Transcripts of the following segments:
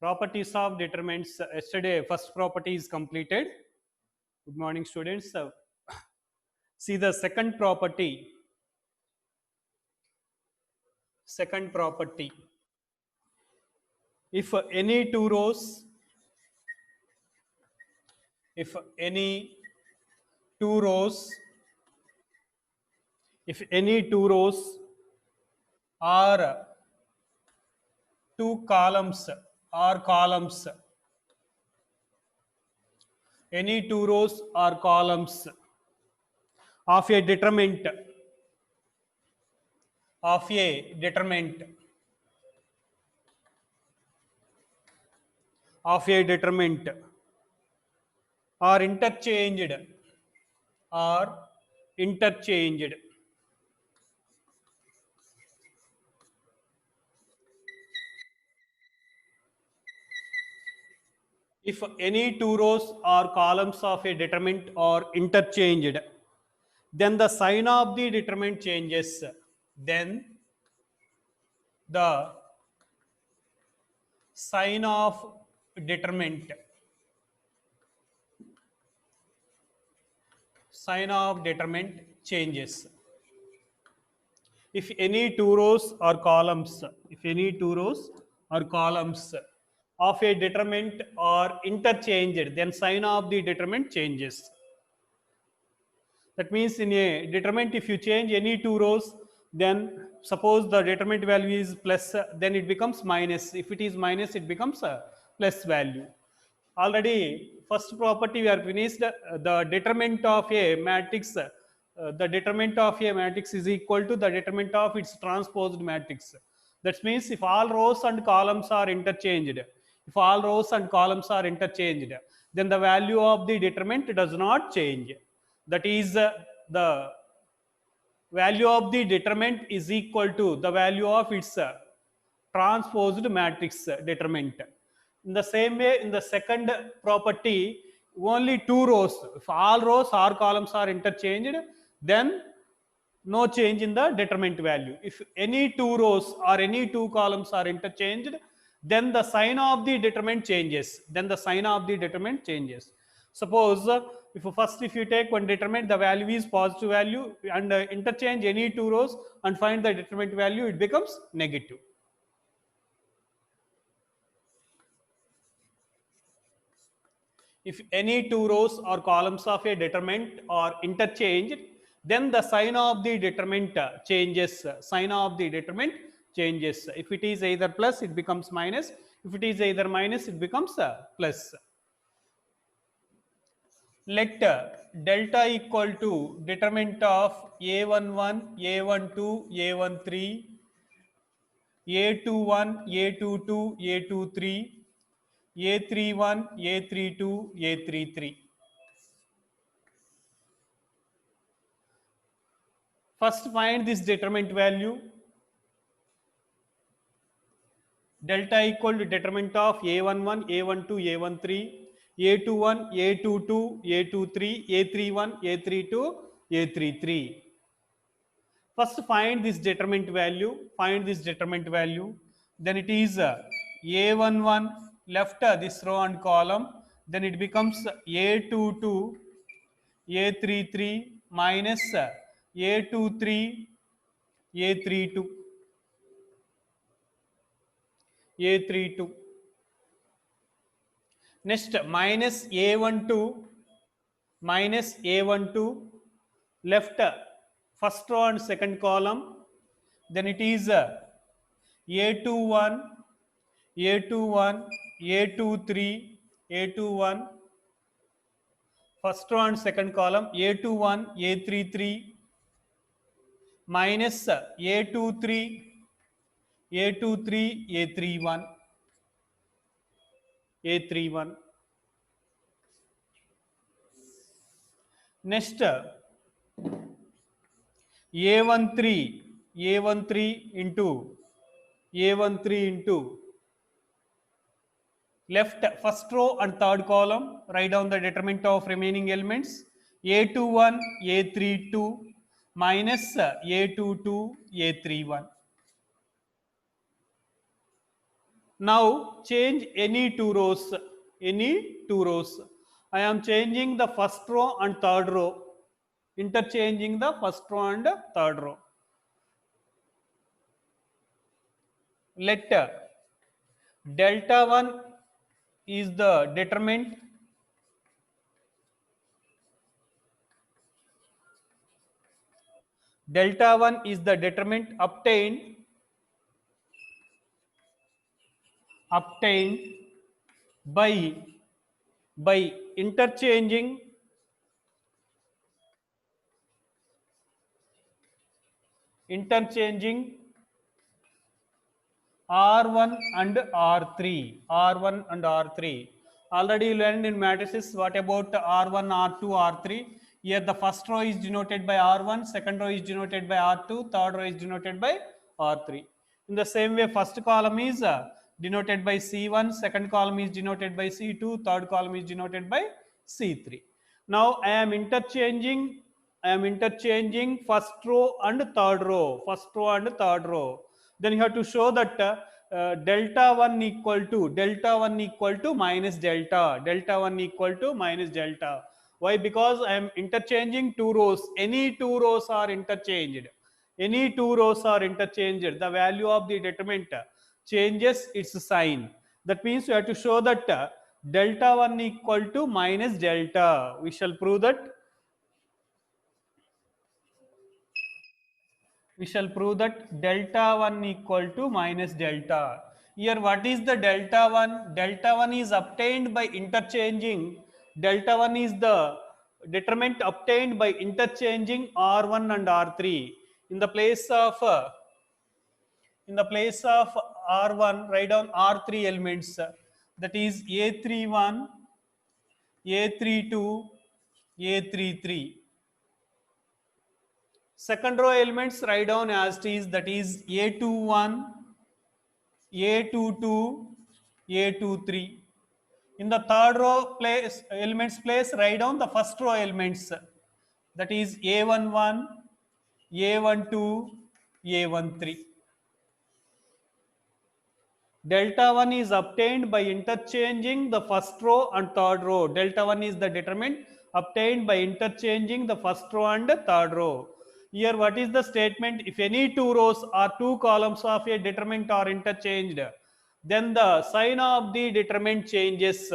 Properties of determinants. Yesterday, first property is completed. Good morning, students. See the second property. Second property. If any two rows, if any two rows, if any two rows are two columns or columns, any two rows or columns of a determinant of a determinant of a determinant are interchanged or interchanged. If any two rows or columns of a determinant are interchanged, then the sign of the determinant changes. Then the sign of determinant changes. If any two rows or columns, if any two rows or columns of a determinant are interchanged, then sign of the determinant changes. That means in a determinant, if you change any two rows, then suppose the determinant value is plus, then it becomes minus. If it is minus, it becomes a plus value. Already, first property we are finished. The determinant of a matrix, the determinant of a matrix is equal to the determinant of its transposed matrix. That means if all rows and columns are interchanged, if all rows and columns are interchanged, then the value of the determinant does not change. That is, the value of the determinant is equal to the value of its transposed matrix determinant. In the same way, in the second property, only two rows. If all rows or columns are interchanged, then no change in the determinant value. If any two rows or any two columns are interchanged, then the sign of the determinant changes. Then the sign of the determinant changes. Suppose if you take one determinant, the value is positive value, and interchange any two rows and find the determinant value, it becomes negative. If any two rows or columns of a determinant are interchanged, then the sign of the determinant changes. Sign of the determinant changes. If it is either plus, it becomes minus. If it is either minus, it becomes plus. Let delta equal to determinant of A11, A12, A13, A21, A22, A23, A31, A32, A33. First find this determinant value. Delta equal to determinant of A11, A12, A13, A21, A22, A23, A31, A32, A33. First find this determinant value. Find this determinant value. Then it is A11 left this row and column. Then it becomes A22, A33 minus A23, A32. A32. Next, minus A12, minus A12, left first row and second column. Then it is A21, A21, A23, A21, first row and second column, A21, A33, minus A23, A23, A31, A31. Next, A13, A13 into A13 into left first row and third column, write down the determinant of remaining elements. A21, A32 minus A22, A31. Now change any two rows. Any two rows. I am changing the first row and third row. Interchanging the first row and third row. Let delta 1 is the determinant. Delta 1 is the determinant obtained by interchanging R1 and R3. R1 and R3. Already you learned in matrices what about R1, R2, R3. Here the first row is denoted by R1, second row is denoted by R2, third row is denoted by R3. In the same way, first column is denoted by C1, second column is denoted by C2, third column is denoted by C3. Now I am interchanging first row and third row, then you have to show that delta 1 equal to minus delta 1 equal to minus delta. Why? Because I am interchanging two rows. Any two rows are interchanged. The value of the determinant changes its sign. That means you have to show that delta 1 equal to minus delta. We shall prove that delta 1 equal to minus delta. Here what is the delta 1? Delta 1 is obtained by interchanging. Delta 1 is the determinant obtained by interchanging R1 and R3. In the place of R1, write down R3 elements. That is A31, A32, A33. Second row elements write down as it is, that is A21, A22, A23. In the third row place, write down the first row elements, that is A11, A12, A13. Delta 1 is obtained by interchanging the first row and third row. Delta 1 is the determinant obtained by interchanging the first row and third row. Here what is the statement? If any two rows or two columns of a determinant are interchanged, then the sign of the determinant changes.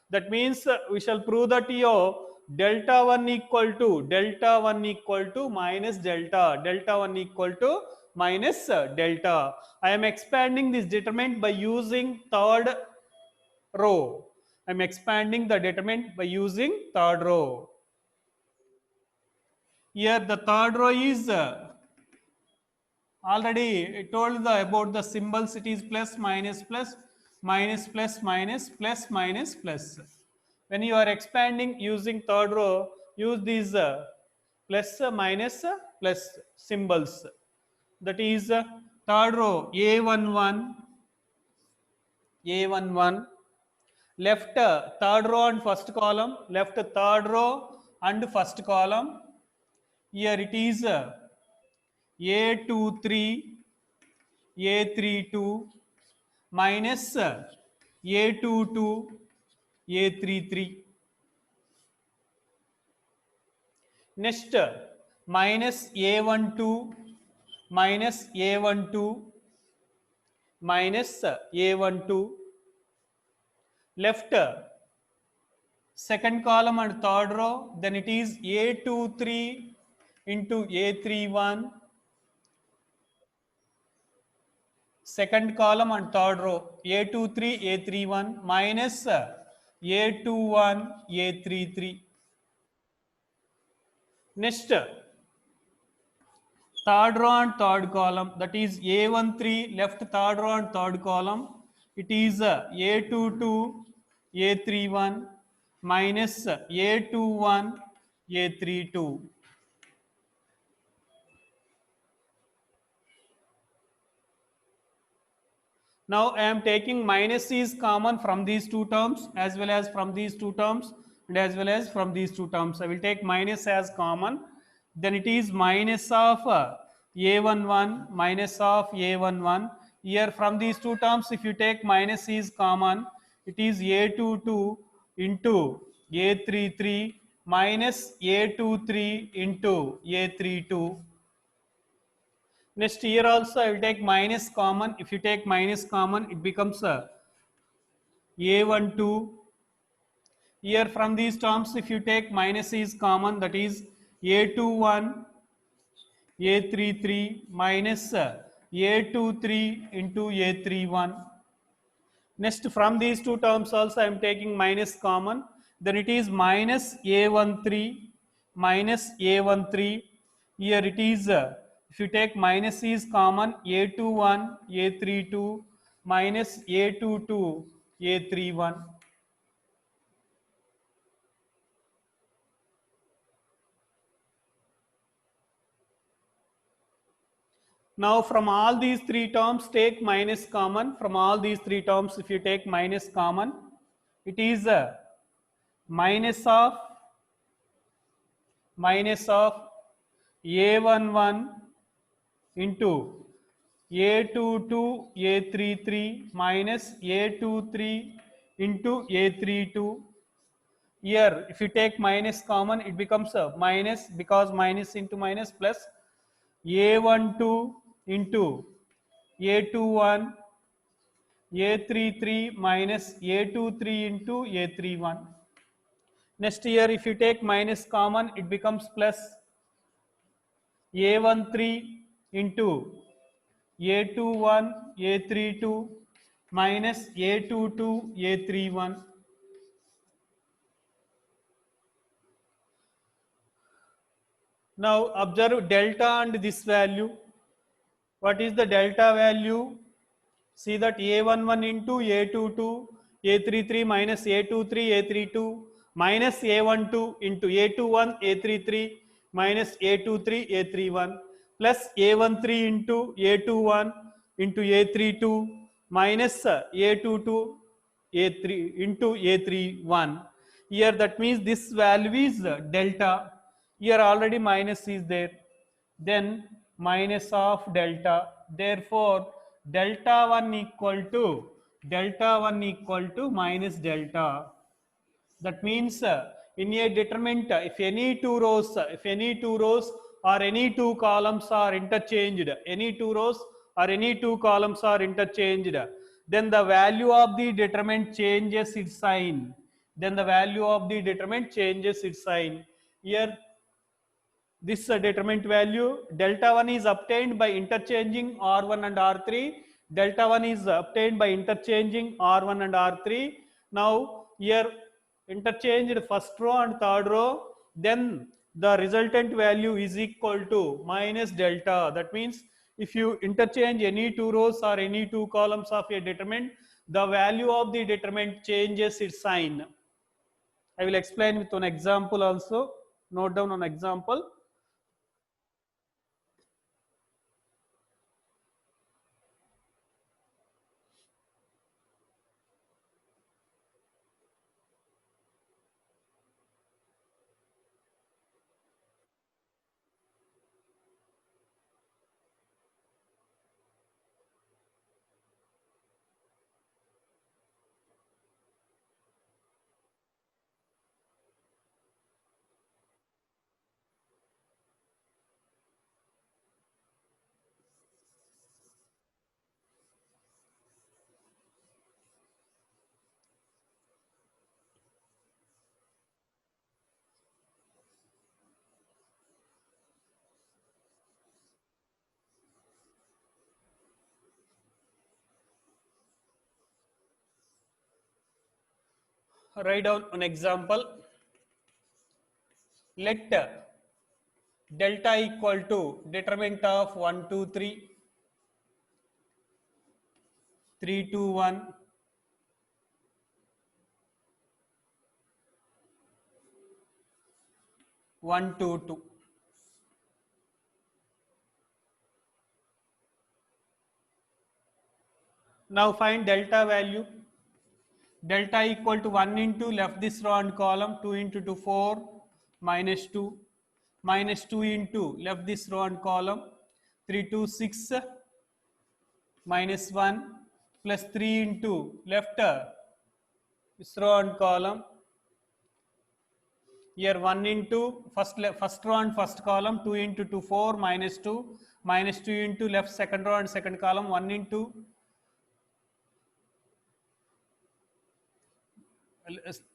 That means we shall prove that here delta 1 equal to minus delta. I am expanding this determinant by using third row. Here the third row is already told about the symbols. It is plus, minus, plus, minus, plus, minus, plus, minus, plus. When you are expanding using third row, use these plus, minus, plus symbols. That is third row A11, left third row and first column, here it is A23, A32 minus A22, A33. Next minus A12, minus A12, left second column and third row, then it is A23 into A31, second column and third row, A23, A31 minus A21, A33. Next, third row and third column, that is A13, left third row and third column, it is A22, A31 minus A21, A32. Now I am taking minus is common from these two terms as well as from these two terms and as well as from these two terms. I will take minus as common. Then it is minus of A11, minus of A11. Here from these two terms, if you take minus is common, it is A22 into A33 minus A23 into A32. Next here also I will take minus common. If you take minus common, it becomes A12. Here from these terms, if you take minus is common, that is A21, A33 minus A23 into A31. Next, from these two terms also I am taking minus common. Then it is minus A13 minus A13. Here it is, if you take minus is common, A21, A32 minus A22, A31. Now from all these three terms take minus common. From all these three terms, if you take minus common, it is minus of A11 into A22 A33 minus A23 into A32. Here if you take minus common, it becomes a minus, because minus into minus, plus A12 into A21 A33 minus A23 into A31. Next here if you take minus common, it becomes plus A13 into A21 A32 minus A22 A31. Now observe delta and this value. What is the delta value? See that A11 into A22, A33 minus A23, A32 minus A12 into A21, A33 minus A23, A31 plus A13 into A21 into A32 minus A22, A3 into A31. Here that means this value is delta. Here already minus is there. Then minus of delta. Therefore, delta 1 equal to minus delta. That means in a determinant, if any two rows or any two columns are interchanged, then the value of the determinant changes its sign. Here this determinant value delta 1 is obtained by interchanging R1 and R3. Delta 1 is obtained by interchanging R1 and R3. Now here interchanged first row and third row, then the resultant value is equal to minus delta. That means if you interchange any two rows or any two columns of a determinant, the value of the determinant changes its sign. I will explain with one example also. Note down an example. Write down an example. Let delta equal to determinant of 1, 2, 3, 3, 2, 1, 1, 2, 2. Now find delta value. Delta equal to 1 into left this row and column, 2 into 2, 4, minus 2, minus 2 into left this row and column, 3, 2, 6, minus 1 plus 3 into left this row and column. Here 1 into first row and first column, 2 into 2 4 minus 2 into left second row and second column, 1 into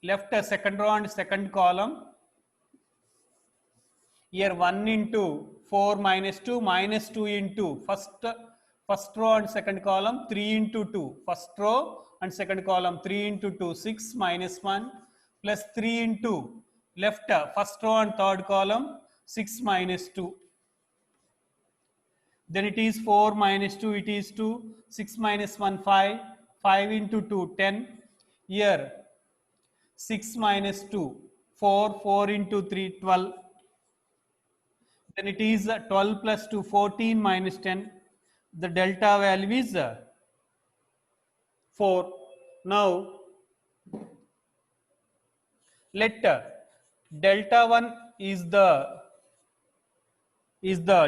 left second row and second column. Here 1 into 4 minus 2 into first row and second column, 3 into 2 first row and second column, 3 into 2 6 minus 1 plus 3 into left first row and third column, 6 minus 2. Then it is 4 minus 2, it is 2, 6 minus 1 5, 5 into 2 10. Here 6 minus 2 4, 4 into 3 12. Then it is 12 plus 2 14 minus 10. The delta value is 4. Now let delta 1 is the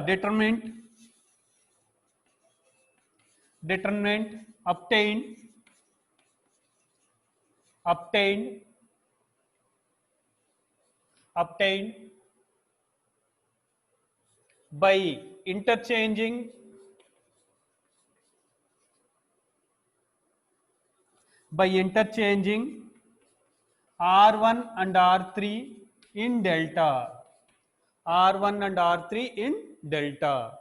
determinant obtained by interchanging R1 and R3 in delta. R1 and R3 in delta.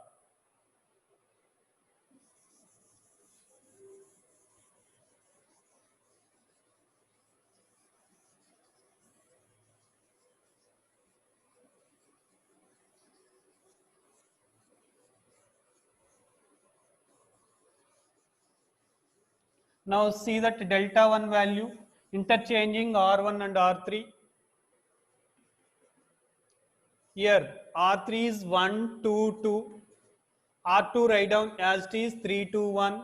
Now see that delta 1 value interchanging R1 and R3. Here R3 is 1 2 2. R2 write down as it is 3 2 1.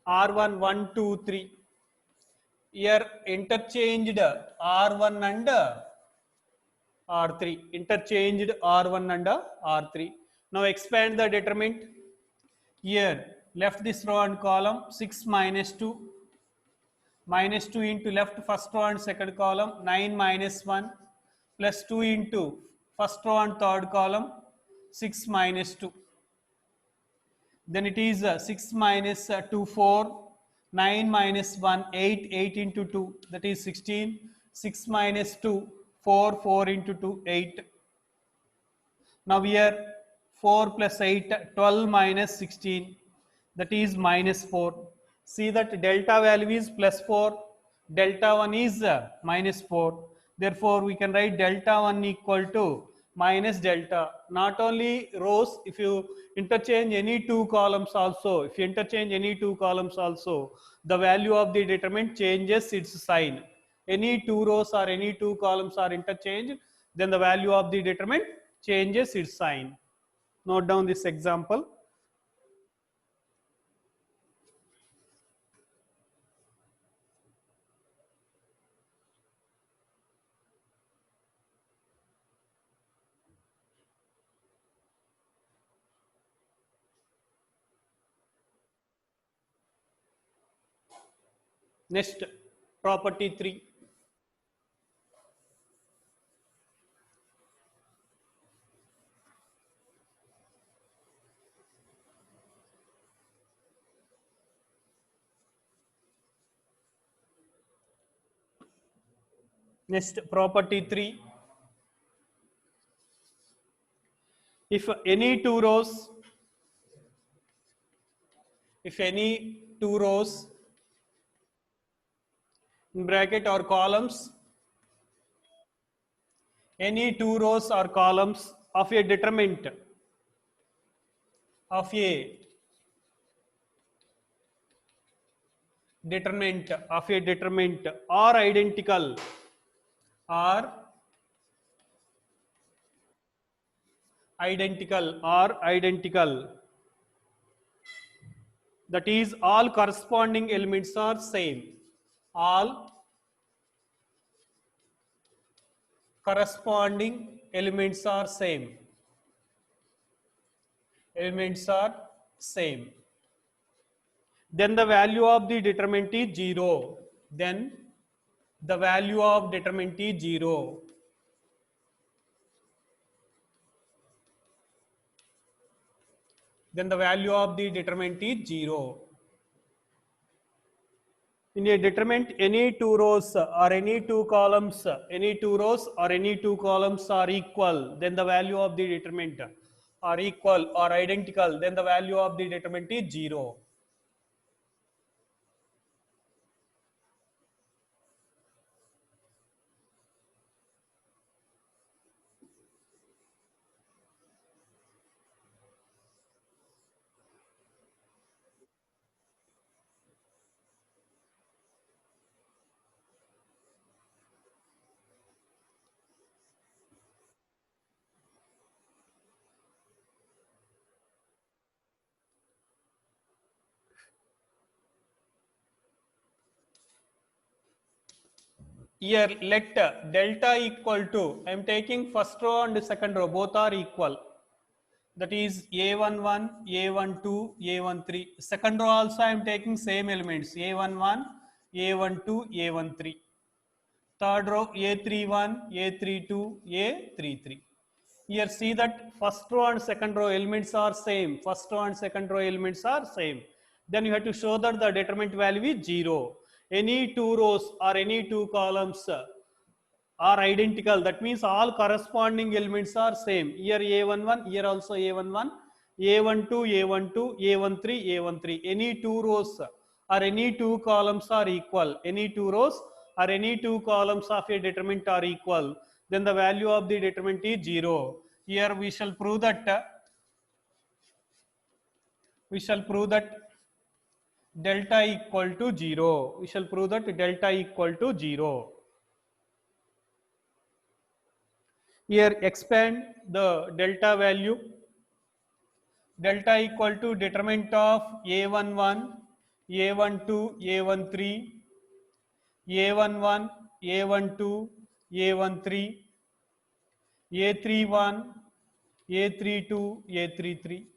R1 1 2 3. Here interchanged R1 and R3. Interchanged R1 and R3. Now expand the determinant. Here left this row and column, 6 minus 2 into left first row and second column, 9 minus 1 plus 2 into first row and third column, 6 minus 2. Then it is 6 minus 2 4, 9 minus 1 8, 8 into 2 that is 16, 6 minus 2 4, 4 into 2 8. Now here 4 plus 8 12 minus 16 that is minus 4. See that delta value is plus 4, delta 1 is minus 4. Therefore, we can write delta 1 equal to minus delta. Not only rows, if you interchange any two columns also, the value of the determinant changes its sign. Any two rows or any two columns are interchanged, then the value of the determinant changes its sign. Note down this example. Next, property 3. Next, property 3. If any two rows in bracket or columns, any two rows or columns of a determinant are identical that is all corresponding elements are same. All corresponding elements are same. Elements are same. Then the value of the determinant is 0. Then the value of determinant is 0. Then the value of the determinant is 0. In a determinant, any two rows or any two columns, any two rows or any two columns are equal, then the value of the determinant are equal or identical, then the value of the determinant is 0. Here let delta equal to, I am taking first row and second row, both are equal. That is A11, A12, A13. Second row also I am taking same elements, A11, A12, A13. Third row A31, A32, A33. Here see that first row and second row elements are same. First row and second row elements are same. Then you have to show that the determinant value is 0. Any two rows or any two columns are identical. That means all corresponding elements are same. Here A11, here also A11, A12, A12, A13, A13. Any two rows or any two columns are equal. Any two rows or any two columns of a determinant are equal. Then the value of the determinant is 0. Here we shall prove that delta equal to 0. We shall prove that delta equal to 0. Here expand the delta value. Delta equal to determinant of A11, A12, A13, A11, A12, A13, A31, A32, A33.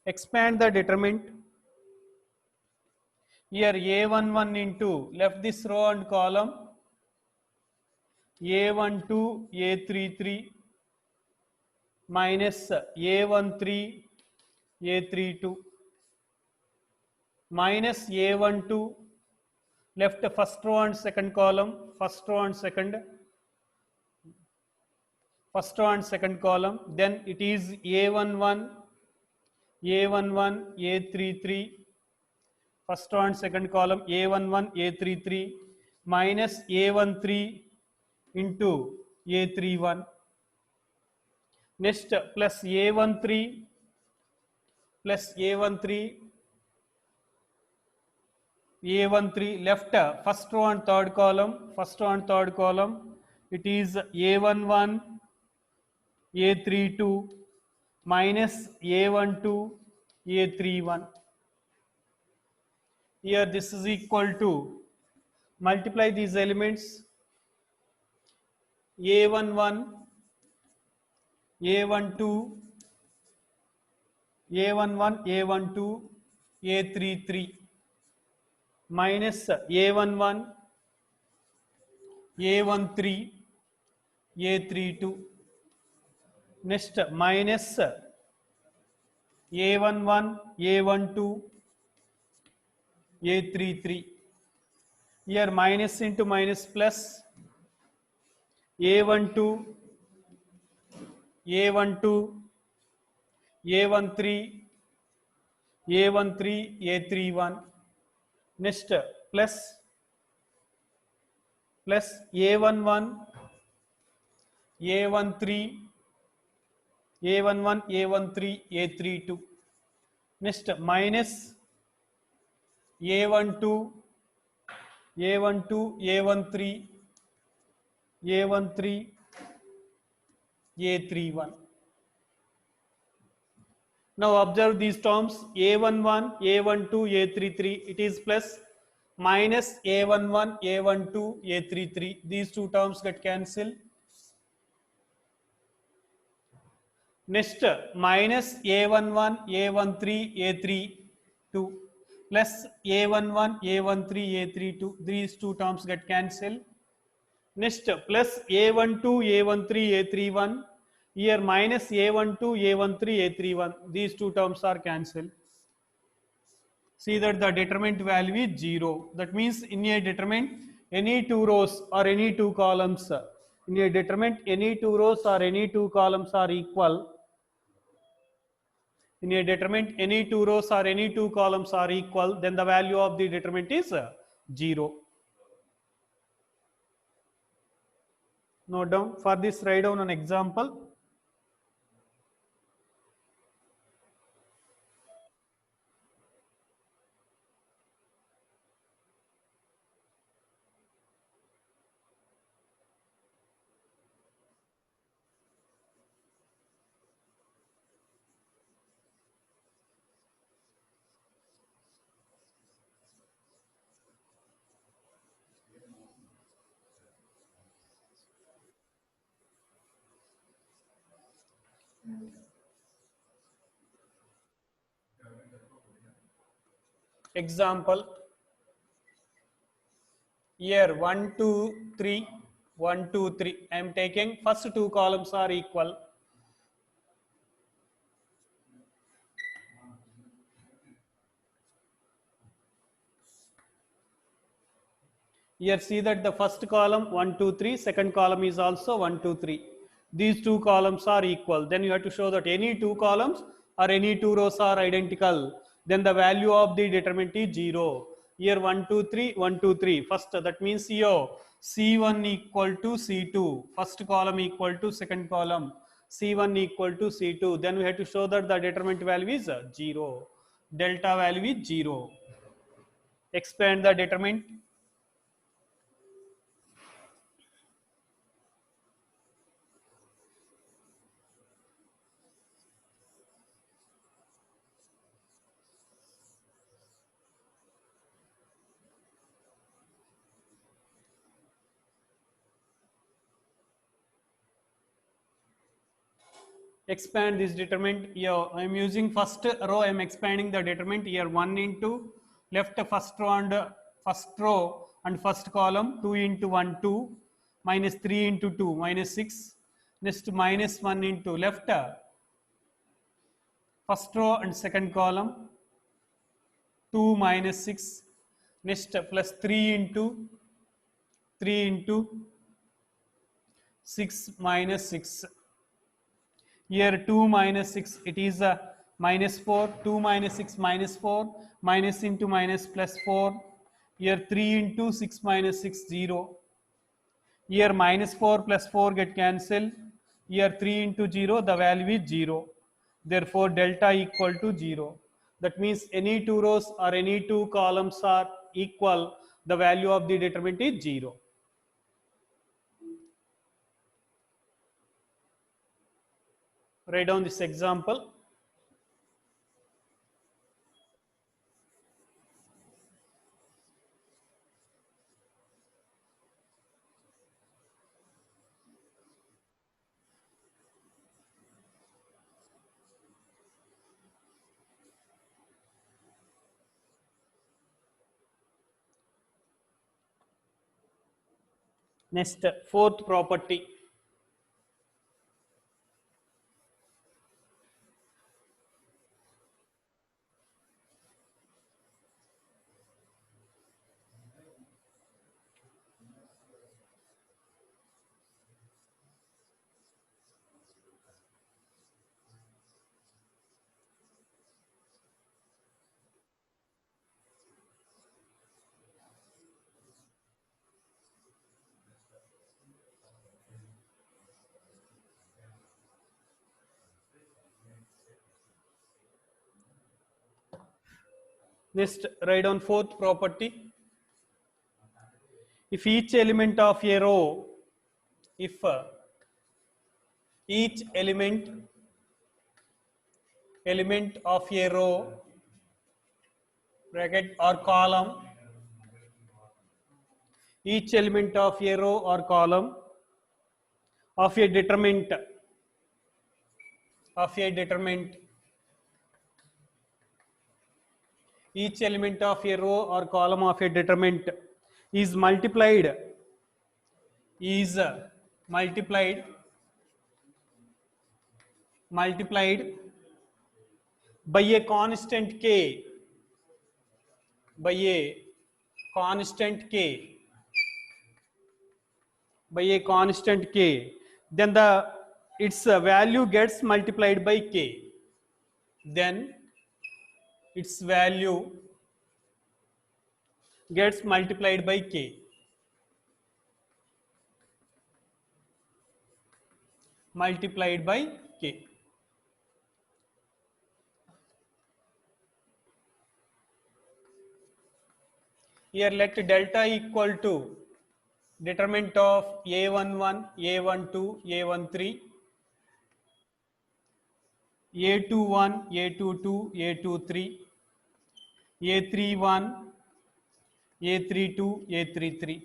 Expand the determinant. Here A11 into, left this row and column, A12, A33 minus A13, A32 minus A12, left first row and second column, first row and second column, then it is A11, A11, A33, first row and second column, A11, A33 minus A13 into A31. Next plus A13 plus A13, A13 left first row and third column, it is A11, A32 minus A12, A31. Here this is equal to, multiply these elements, A11, A12, A11, A12, A33 minus A11, A13, A32. Next minus A11, A12, A33. Here minus into minus plus, A12, A12, A13, A13, A31. Next plus A11, A13, A11, A13, A32. Next minus A12, A12, A13, A13, A31. Now observe these terms, A11, A12, A33, it is plus, minus A11, A12, A33. These two terms get cancelled. Next, minus A11, A13, A32 plus A11, A13, A32. These two terms get cancelled. Next, plus A12, A13, A31. Here minus A12, A13, A31. These two terms are cancelled. See that the determinant value is 0. That means in a determinant, any two rows or any two columns, in a determinant, any two rows or any two columns are equal. In a determinant, any two rows or any two columns are equal, then the value of the determinant is 0. Note down. For this, write down an example. Example. Here 1, 2, 3, 1, 2, 3. I am taking first two columns are equal. Here see that the first column 1, 2, 3, second column is also 1, 2, 3. These two columns are equal. Then you have to show that any two columns or any two rows are identical. Then the value of the determinant is 0. Here 1, 2, 3, 1, 2, 3. First, that means here C1 equal to C2. First column equal to second column. C1 equal to C2. Then we have to show that the determinant value is 0. Delta value is 0. Expand the determinant. Expand this determinant. Here I am using first row, I am expanding the determinant. Here 1 into left first row and first column, 2 into 1 2, minus 3 into 2 minus 6. Next minus 1 into left first row and second column, 2 minus 6. Next plus 3 into 6 minus 6. Here 2 minus 6, it is a minus 4, 2 minus 6 minus 4, minus into minus plus 4. Here 3 into 6 minus 6, 0. Here minus 4 plus 4 get cancelled. Here 3 into 0, the value is 0. Therefore, delta equal to 0. That means any two rows or any two columns are equal, the value of the determinant is 0. Write down this example. Next, fourth property. Next, write down fourth property. If each element of a row, if each element of a row, bracket or column, each element of a row or column of a determinant of a determinant, each element of a row or column of a determinant is is multiplied multiplied by a constant k, by a constant k, by a constant k, then its value gets multiplied by k, then its value gets multiplied by k, multiplied by k. Here let delta equal to determinant of a11, a12, a13, a21, a22, a23, a31, a32, a33.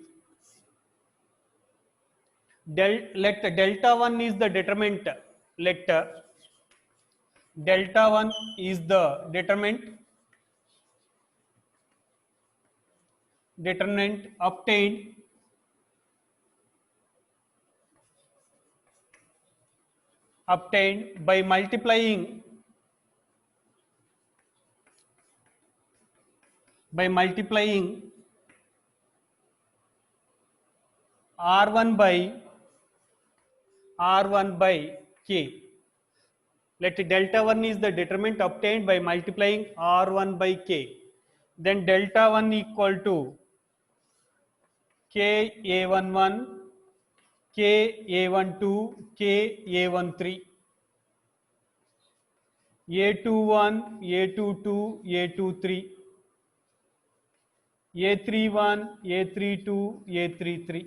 Let delta 1 is the determinant. Let delta 1 is the determinant obtained by multiplying r1 by k. Let delta 1 is the determinant obtained by multiplying r1 by k. Then delta 1 equal to k a11, k a12, k a13, a21, a22, a23, a31, a32, a33.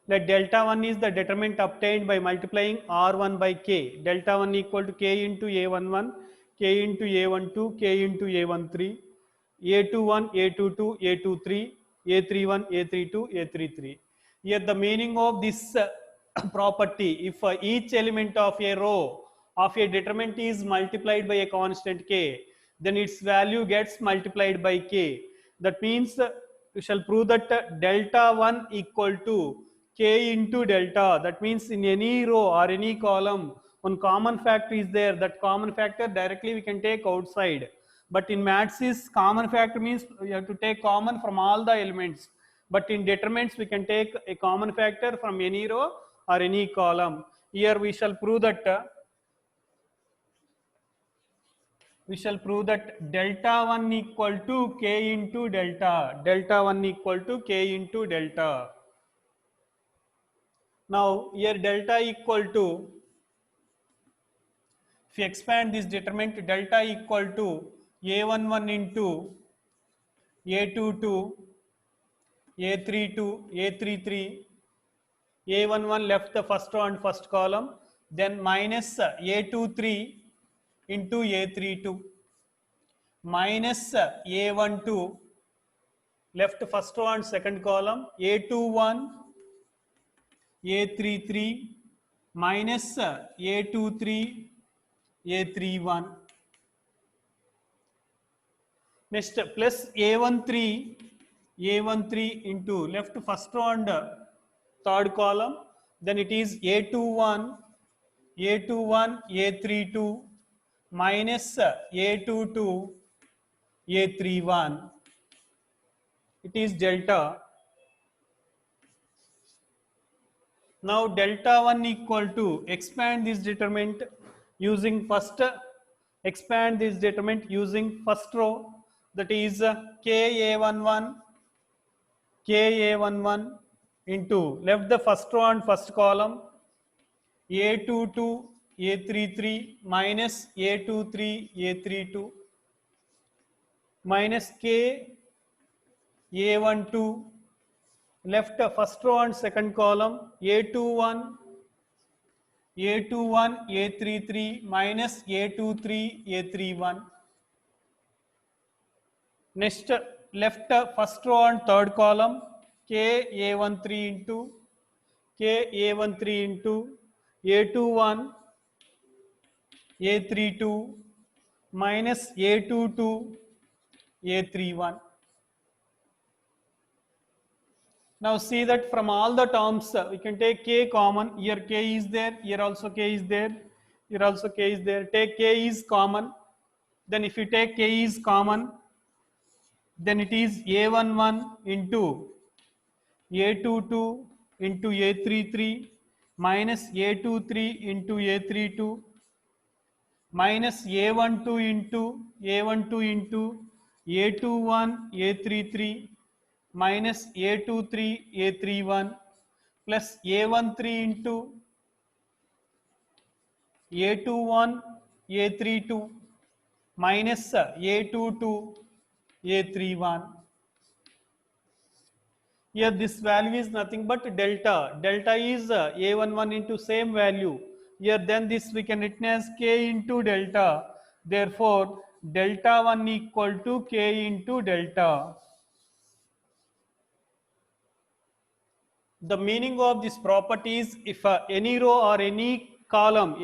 Let delta 1 is the determinant obtained by multiplying r1 by k. Delta 1 equal to k into a11, k into a12, k into a13, a21, a22, a23, a31, a32, a33. Here the meaning of this property, if each element of a row of a determinant is multiplied by a constant k, then its value gets multiplied by k. That means we shall prove that delta 1 equal to k into delta. That means in any row or any column, one common factor is there. That common factor directly we can take outside. But in maths is common factor means you have to take common from all the elements. But in determinants we can take a common factor from any row or any column. Here we shall prove that delta 1 equal to k into delta. Delta 1 equal to k into delta. Now here delta equal to, if you expand this determinant, delta equal to a11 into a22, a32, a33, a11 left the first row and first column, then minus a23 into a32, minus a12 left first row and second column, a21, a33, minus a23, a31. Next plus a13 into left first row and third column, then it is a21, a32, minus a22, a31. It is delta. Now delta 1 equal to, expand this determinant using first row, that is ka11 into left the first row and first column, a22, a33, minus a23, a32, minus k a12 left first row and second column, a21, a33, minus a23, a31. Next left first row and third column, K A13 into K A13 into A21 A32 minus A22 A31. Now see that from all the terms we can take K common. Here K is there, here also K is there, here also K is there. Take K is common. Then if you take K is common, then it is A11 into A22 into A33 minus A23 into A32 minus A12 into A12 into A21 A33 minus A23 A31 plus A13 into A21 A32 minus A22 A31. Here this value is nothing but delta. Delta is A11 into same value. Here then this we can written as K into delta. Therefore, delta 1 equal to K into delta. The meaning of this property is if any row or any column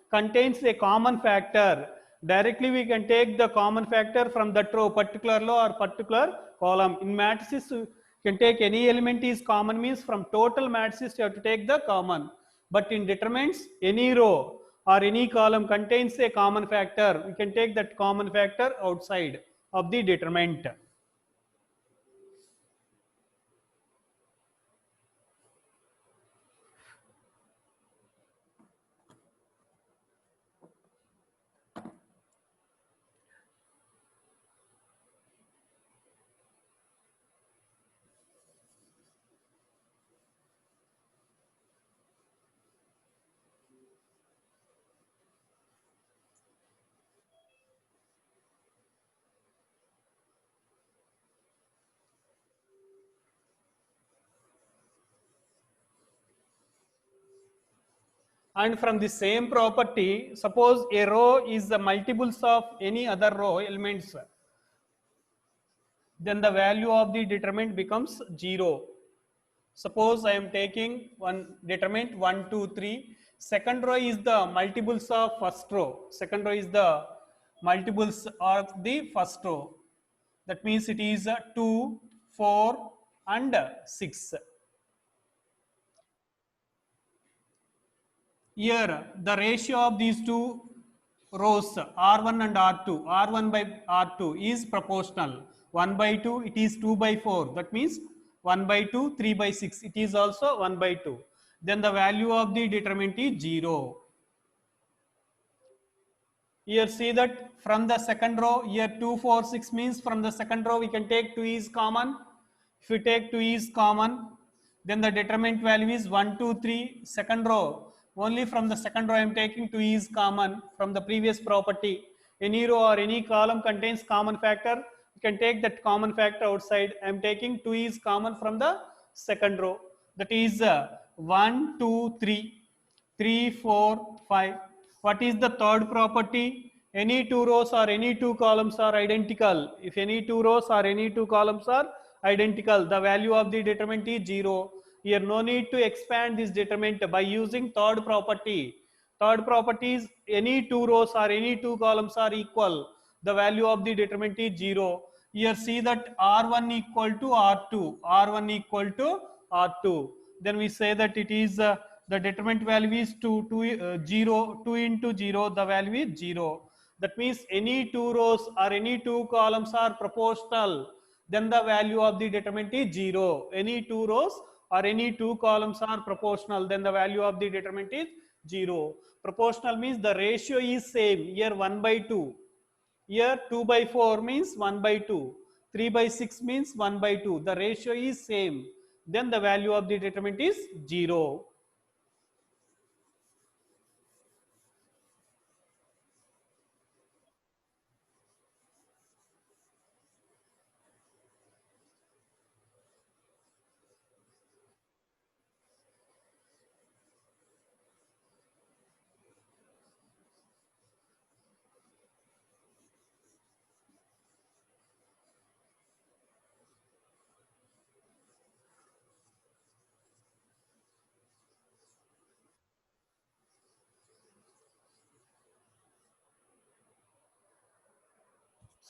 contains a common factor, directly we can take the common factor from that row, particular row or particular column. In matrices, you can take any element is common means from total matrices you have to take the common. But in determinants, any row or any column contains a common factor, we can take that common factor outside of the determinant. And from the same property, suppose a row is the multiples of any other row elements, then the value of the determinant becomes 0. Suppose I am taking one determinant 1, 2, 3. Second row is the multiples of first row. Second row is the multiples of the first row. That means it is 2, 4 and 6. Here, the ratio of these two rows R1 and R2, R1 by R2 is proportional. 1 by 2, it is 2 by 4. That means 1 by 2, 3 by 6. It is also 1 by 2. Then the value of the determinant is 0. Here see that from the second row, here 2, 4, 6 means from the second row we can take 2 is common. If we take 2 is common, then the determinant value is 1, 2, 3, second row. Only from the second row I am taking 2 is common from the previous property. Any row or any column contains common factor. You can take that common factor outside. I am taking 2 is common from the second row. That is 1, 2, 3. 3, 4, 5. What is the third property? Any two rows or any two columns are identical. If any two rows or any two columns are identical, the value of the determinant is 0. Here no need to expand this determinant by using third property. Third property is any two rows or any two columns are equal. The value of the determinant is 0. Here see that R1 equal to R2. R1 equal to R2. Then we say that it is the determinant value is 0, 2 into 0, the value is 0. That means any two rows or any two columns are proportional, then the value of the determinant is 0. Any two rows or any two columns are proportional, then the value of the determinant is 0. Proportional means the ratio is same. Here 1 by 2. Here 2 by 4 means 1 by 2. 3 by 6 means 1 by 2. The ratio is same. Then the value of the determinant is 0.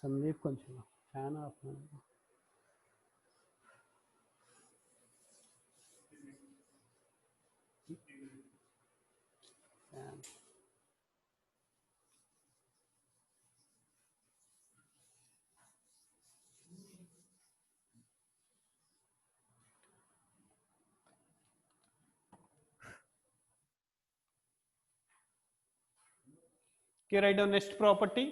Sandeep కొంచెం fan of fan. Okay, write down next property.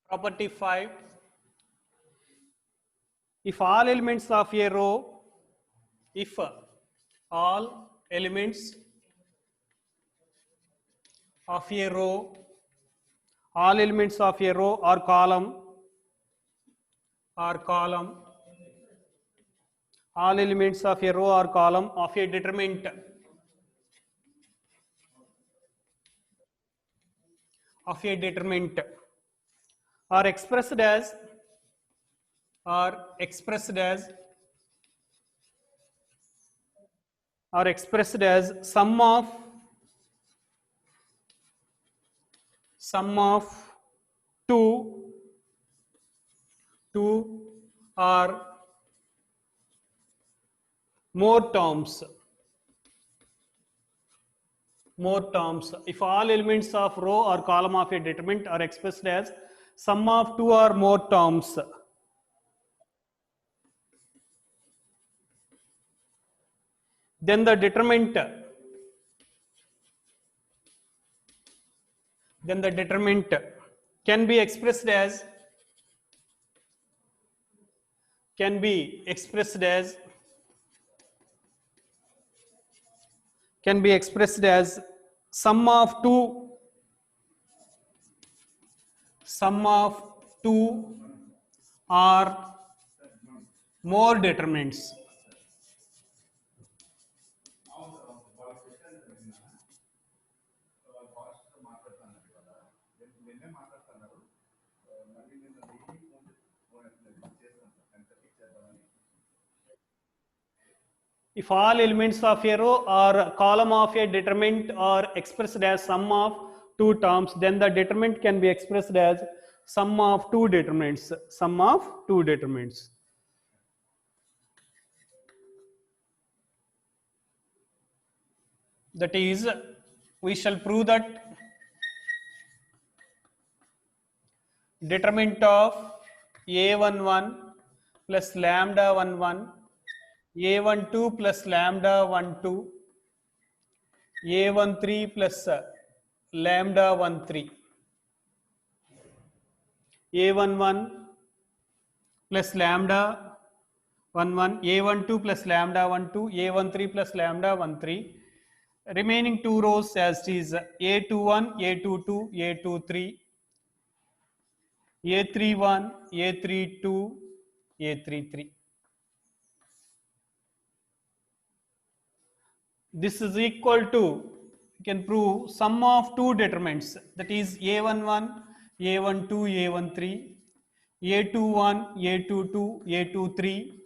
Property 5. If all elements of a row, if all elements of a row, all elements of a row or column, all elements of a row or column of a determinant are expressed as sum of two or more terms. If all elements of row or column of a determinant are expressed as sum of two or more terms, then the determinant can be expressed as sum of two or more determinants. If all elements of a row or column of a determinant are expressed as sum of two terms, then the determinant can be expressed as sum of two determinants. That is, we shall prove that determinant of a11 plus lambda 11, a12 plus lambda 12, a13 plus lambda 13, a11 plus lambda 11, a12 plus lambda 12, a13 plus lambda 13. Remaining two rows as it is a21, a22, a23, a31, a32, a33. This is equal to, you can prove sum of two determinants, that is a11, a12, a13, a21, a22, a23,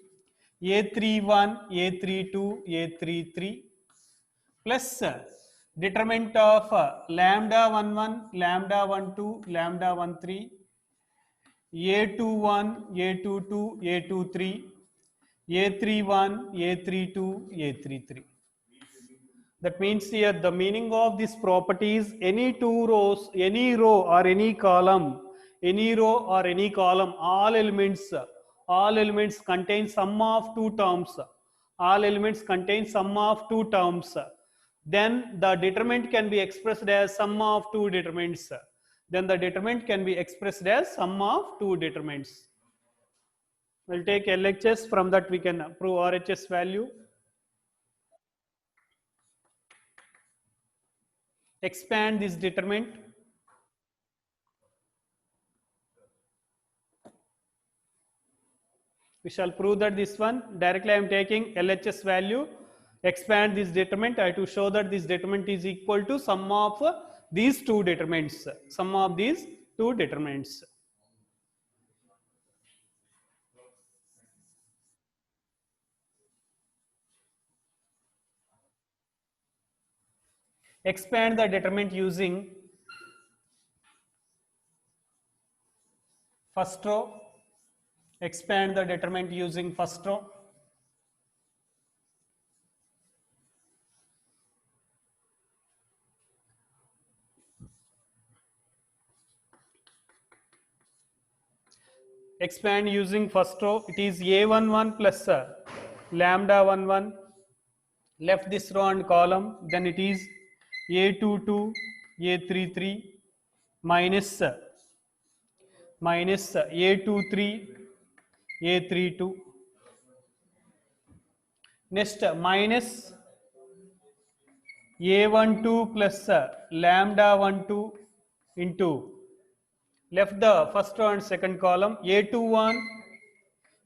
a31, a32, a33, plus determinant of lambda 11, lambda 12, lambda 13, a21, a22, a23, a31, a32, a33. That means here the meaning of this property is any two rows, any row or any column, all elements contain sum of two terms. Then the determinant can be expressed as sum of two determinants. We'll take LHS, from that we can prove RHS value. Expand this determinant. We shall prove that this one, directly I am taking LHS value, expand this determinant. I have to show that this determinant is equal to sum of these two determinants. two determinants. Expand the determinant using first row. Expand the determinant using first row. Expand using first row. It is a11 plus lambda 11. Left this row and column, then it is a22 a33 minus a23 a32. Next minus a12 plus lambda 12 into, left the first row and second column, a21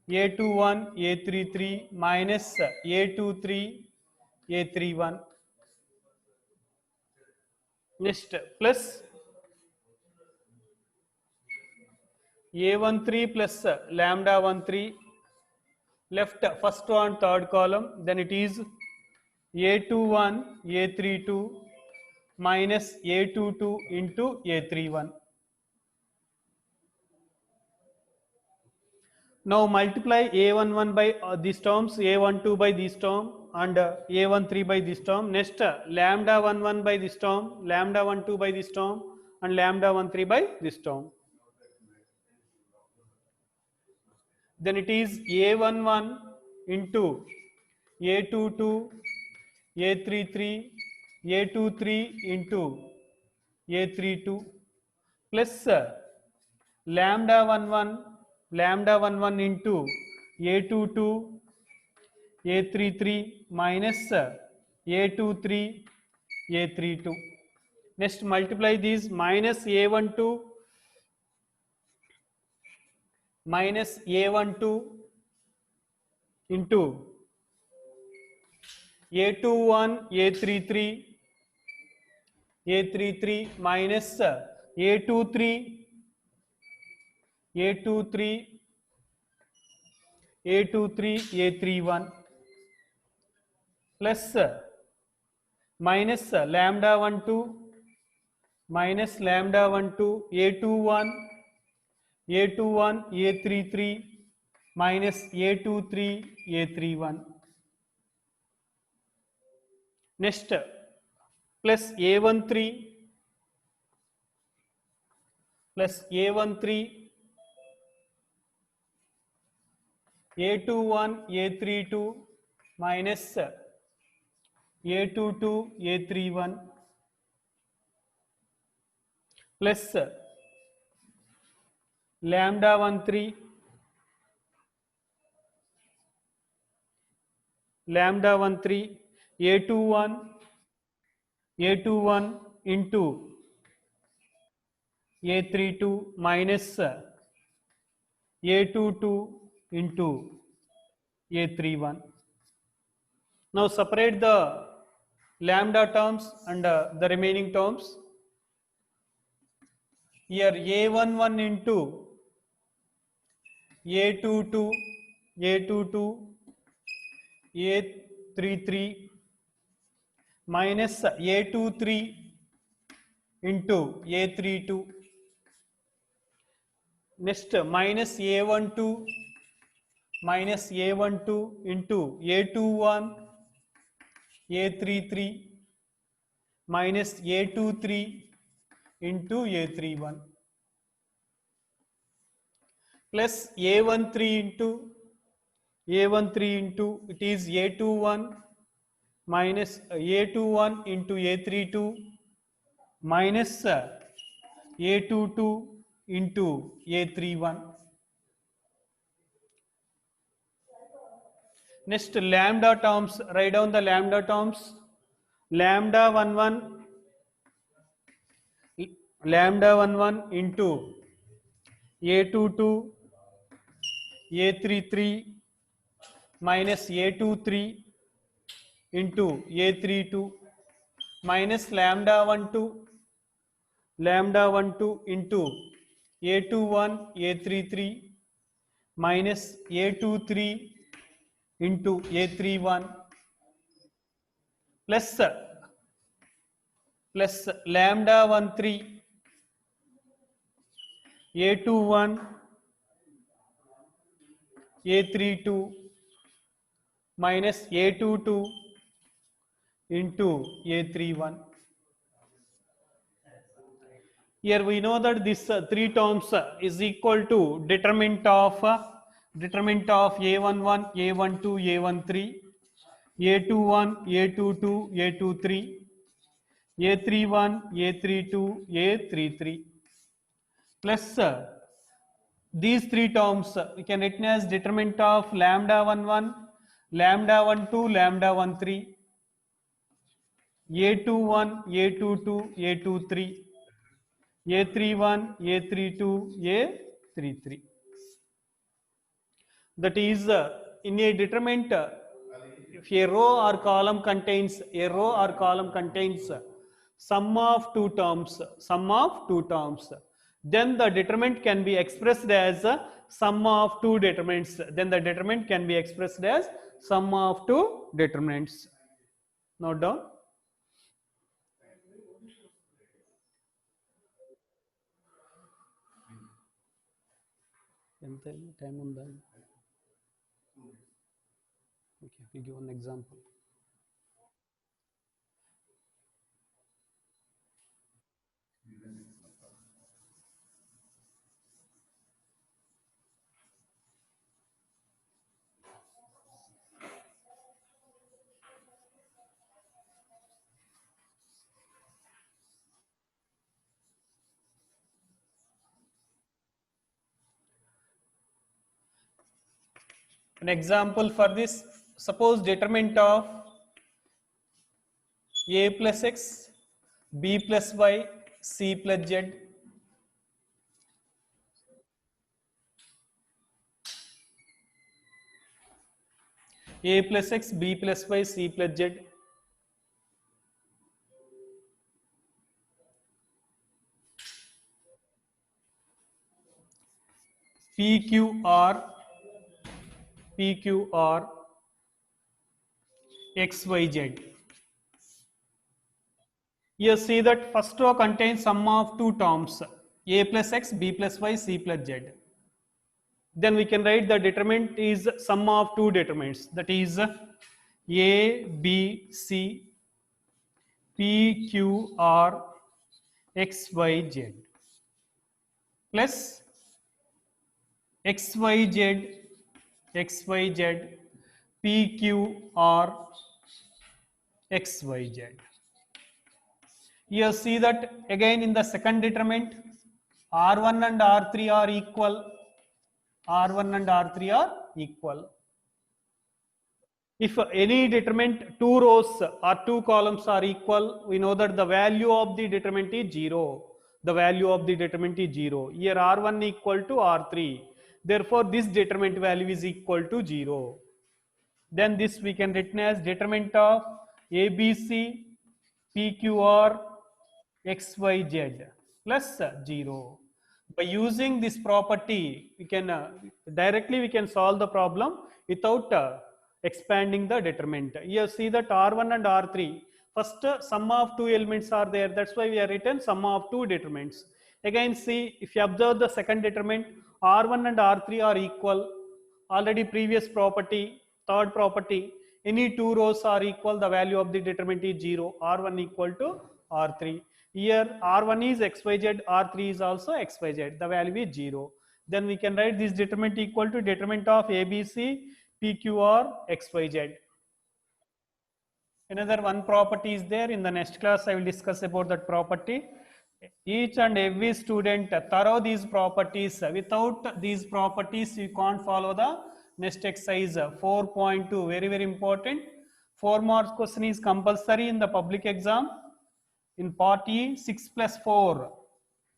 a33 minus a23 a31. Next plus a13 plus lambda 13, left first row and third column, then it is a21 a32 minus a22 into a31. Now multiply a11 by these terms, a12 by this term, and a13 by this term. Next lambda 11 by this term, lambda 12 by this term, and lambda 13 by this term. Then it is a11 into a22 a33 a23 into a32 plus lambda 11 into a22 a33 minus a23 a32. Next multiply these, minus a12 into a21 a33 minus a23 a31 plus minus lambda 12 minus lambda 12 a21 a33 minus a23 a31. Next plus a13 plus a13 a21 a32 minus a22 a31 plus lambda 13 a21 into a32 minus a22 into a31. Now separate the lambda terms and the remaining terms. Here a11 into a22 a33 minus a23 into a32. Next minus a12 into a21 a33 minus a23 into a31 plus a13 into it is a21 minus a21 into a32 minus a22 into a31. Next lambda terms, write down the lambda terms. Lambda 11 into a22 a33 minus a23 into a32 minus lambda 12 into A21 A33 minus A23 into A31 plus lambda 13 A21 A32 minus A22 into A31. Here we know that this three terms is equal to determinant of A11, A12, A13, A21, A22, A23, A31, A32, A33 plus these three terms we can written as determinant of lambda 11, lambda 12, lambda 13, A21, A22, A23, A31, A32, A33. That is, in a determinant, if a row or column contains sum of two terms, then the determinant can be expressed as sum of two determinants. Then the determinant can be expressed as sum of two determinants. Note down. Time on that. Okay, we give an example. An example for this, suppose determinant of a plus x, b plus y, c plus z. A plus x, b plus y, c plus z. PQR XYZ. You see that first row contains sum of two terms, a plus x, b plus y, c plus z. Then we can write the determinant is sum of two determinants, that is a, b, c, p, q, r, x, y, z plus x, y, z, p, q, r, x, y, z. You see that again in the second determinant, R1 and R3 are equal. R1 and R3 are equal. If any determinant, two rows or two columns are equal, we know that the value of the determinant is 0. The value of the determinant is 0. Here R1 equal to R3. Therefore, this determinant value is equal to 0. Then this we can written as determinant of ABC, PQR, XYZ plus 0. By using this property, we can directly we can solve the problem without expanding the determinant. You see that R1 and R3, first sum of two elements are there. That's why we have written sum of two determinants. Again, see, if you observe the second determinant, R1 and R3 are equal. Already previous property, third property, any two rows are equal, the value of the determinant is 0. R1 equal to R3. Here R1 is XYZ, R3 is also XYZ, the value is 0. Then we can write this determinant equal to determinant of ABC, PQR, XYZ. Another one property is there. In the next class, I will discuss about that property. Each and every student thorough these properties. Without these properties, you can't follow the next exercise. 4.2, very, very important. 4 marks question is compulsory in the public exam. In part E, 6 plus 4.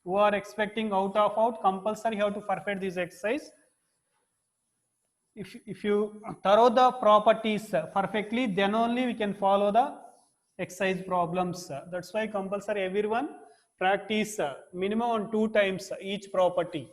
Who are expecting out, compulsory have to perfect this exercise. If you thorough the properties perfectly, then only we can follow the exercise problems. That's why compulsory everyone practice minimum on 2 times each property.